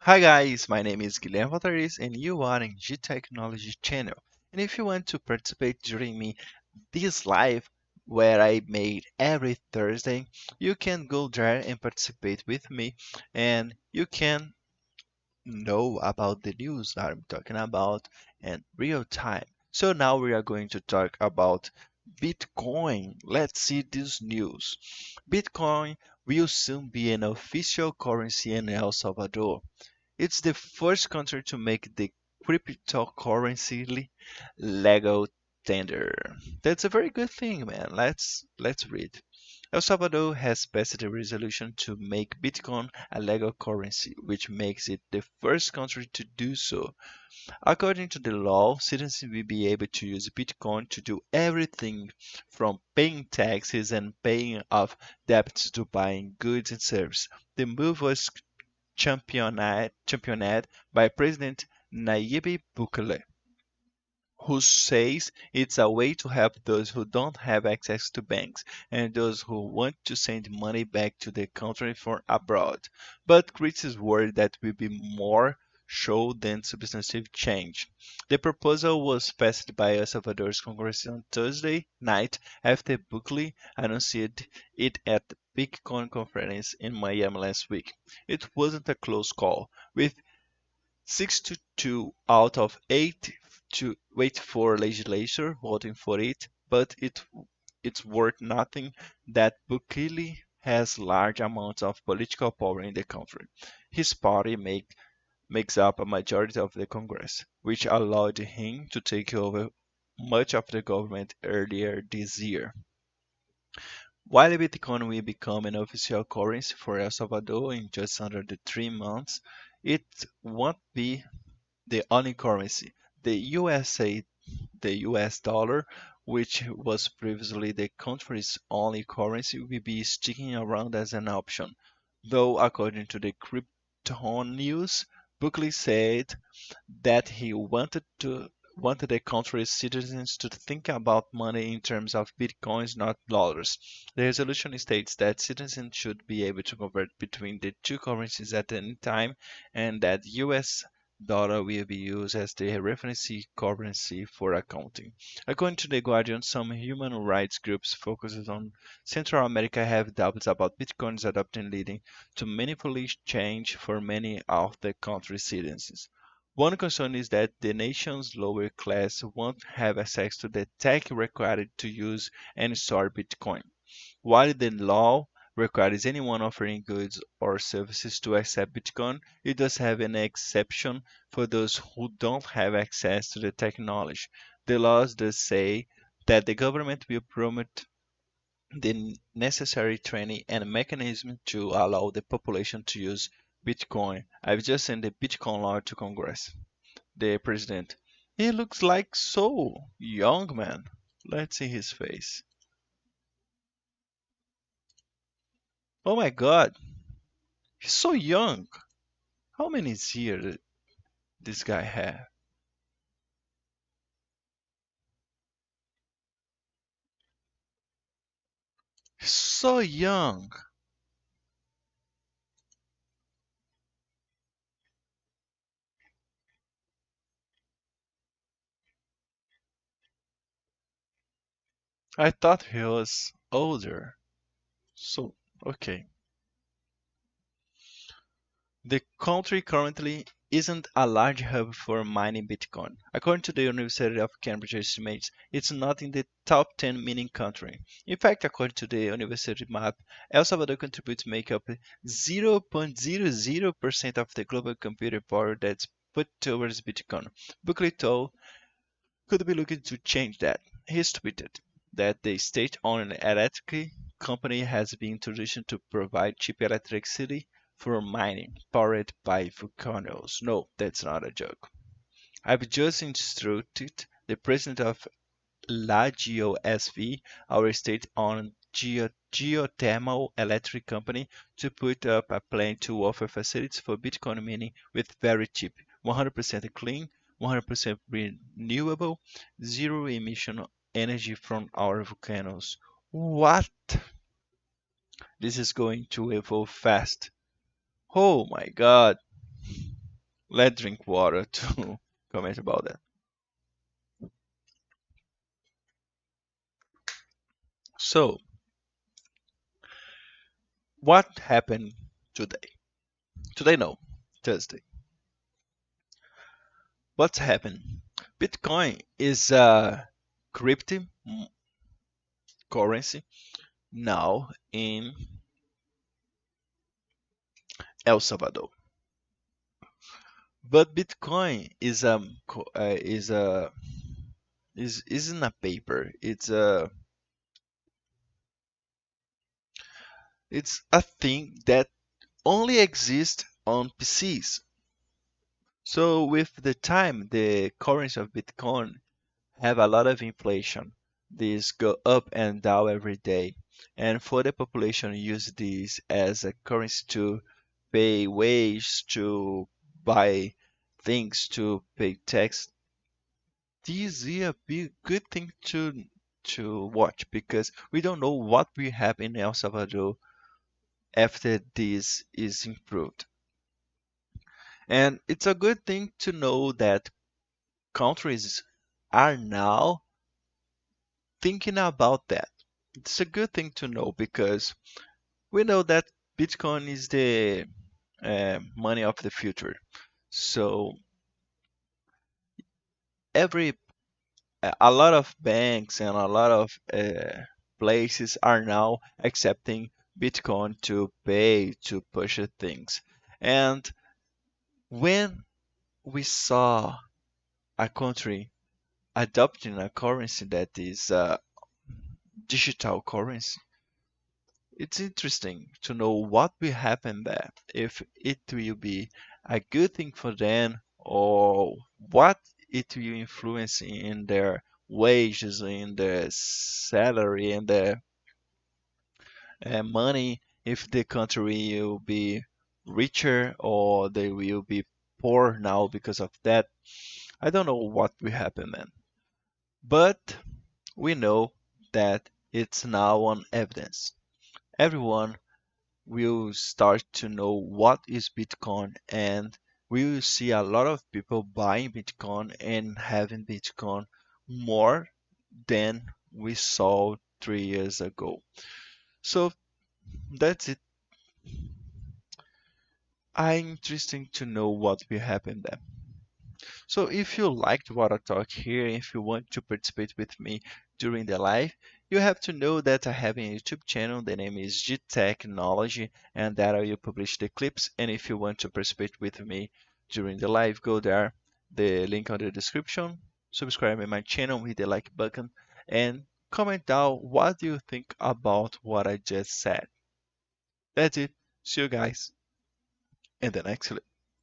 Hi guys, my name is Guilherme Valtaris and you are in G Technology channel. And if you want to participate during me this live where I made every Thursday, you can go there and participate with me and you can know about the news that I'm talking about in real time. So now we are going to talk about Bitcoin. Let's see this news. Bitcoin will soon be an official currency in El Salvador. It's the first country to make the cryptocurrency legal tender. That's a very good thing, man. Let's read. El Salvador has passed a resolution to make Bitcoin a legal currency, which makes it the first country to do so. According to the law, citizens will be able to use Bitcoin to do everything from paying taxes and paying off debts to buying goods and services. The move was championed by President Nayib Bukele, who says it's a way to help those who don't have access to banks and those who want to send money back to the country from abroad. But critics worry that will be more show than substantive change. The proposal was passed by El Salvador's Congress on Thursday night after Bukele announced it at the Bitcoin conference in Miami last week. It wasn't a close call, with 6 to 2 out of 8 to wait for legislature voting for it, but it's worth nothing that Bukele has large amounts of political power in the country. His party makes up a majority of the Congress, which allowed him to take over much of the government earlier this year. While Bitcoin will become an official currency for El Salvador in just under the 3 months, it won't be the only currency. The USA, the US dollar, which was previously the country's only currency, will be sticking around as an option. Though, according to the Crypto News, Buckley said that he wanted the country's citizens to think about money in terms of bitcoins, not dollars. The resolution states that citizens should be able to convert between the two currencies at any time and that US dollar will be used as the reference currency for accounting. According to The Guardian, some human rights groups focused on Central America have doubts about Bitcoin's adoption leading to meaningful change for many of the country's citizens. One concern is that the nation's lower class won't have access to the tech required to use and store Bitcoin. While the law requires anyone offering goods or services to accept Bitcoin, it does have an exception for those who don't have access to the technology. The laws does say that the government will promote the necessary training and mechanism to allow the population to use Bitcoin. I've just sent the Bitcoin law to Congress. The president. He looks like so young, man. Let's see his face. Oh my god, he's so young. How many years this guy have? He's so young. I thought he was older. So, okay. The country currently isn't a large hub for mining Bitcoin. According to the University of Cambridge estimates, it's not in the top 10 mining country. In fact, according to the university map, El Salvador contributes make up 0.00% of the global computer power that's put towards Bitcoin. Buckley told could be looking to change that. He tweeted that the state-owned electric company has been tradition to provide cheap electricity for mining, powered by volcanoes. No, that's not a joke. I've just instructed the president of La SV, our state-owned geothermal electric company, to put up a plan to offer facilities for Bitcoin mining with very cheap, 100% clean, 100% renewable, zero emission energy from our volcanoes. What? This is going to evolve fast. Oh my god. Let's drink water to comment about that. So, what happened today? Today, no, Thursday. What's happened? Bitcoin is a cryptocurrency now in El Salvador. But Bitcoin is is isn't a paper. It's a thing that only exists on PCs. So with the time, the currency of Bitcoin have a lot of inflation. These go up and down every day. And for the population use this as a currency to pay wage, to buy things, to pay tax. This is a big good thing to watch because we don't know what we have in El Salvador after this is improved. And it's a good thing to know that countries are now thinking about that. It's a good thing to know because we know that Bitcoin is the money of the future. So every a lot of banks and a lot of places are now accepting Bitcoin to pay to push things. And when we saw a country adopting a currency that is a digital currency, it's interesting to know what will happen there. If it will be a good thing for them or what it will influence in their wages, in their salary, and their money, if the country will be richer or they will be poor now because of that. I don't know what will happen, man. But we know that it's now on evidence. Everyone will start to know what is Bitcoin, and we will see a lot of people buying Bitcoin and having Bitcoin more than we saw 3 years ago. So that's it. I'm interesting to know what will happen there. So if you liked what I talk here, if you want to participate with me during the live, you have to know that I have a YouTube channel. The name is G Technology, and that I will publish the clips. And if you want to participate with me during the live, go there. The link on the description. Subscribe to my channel, hit the like button, and comment down what do you think about what I just said. That's it. See you guys in the next clip.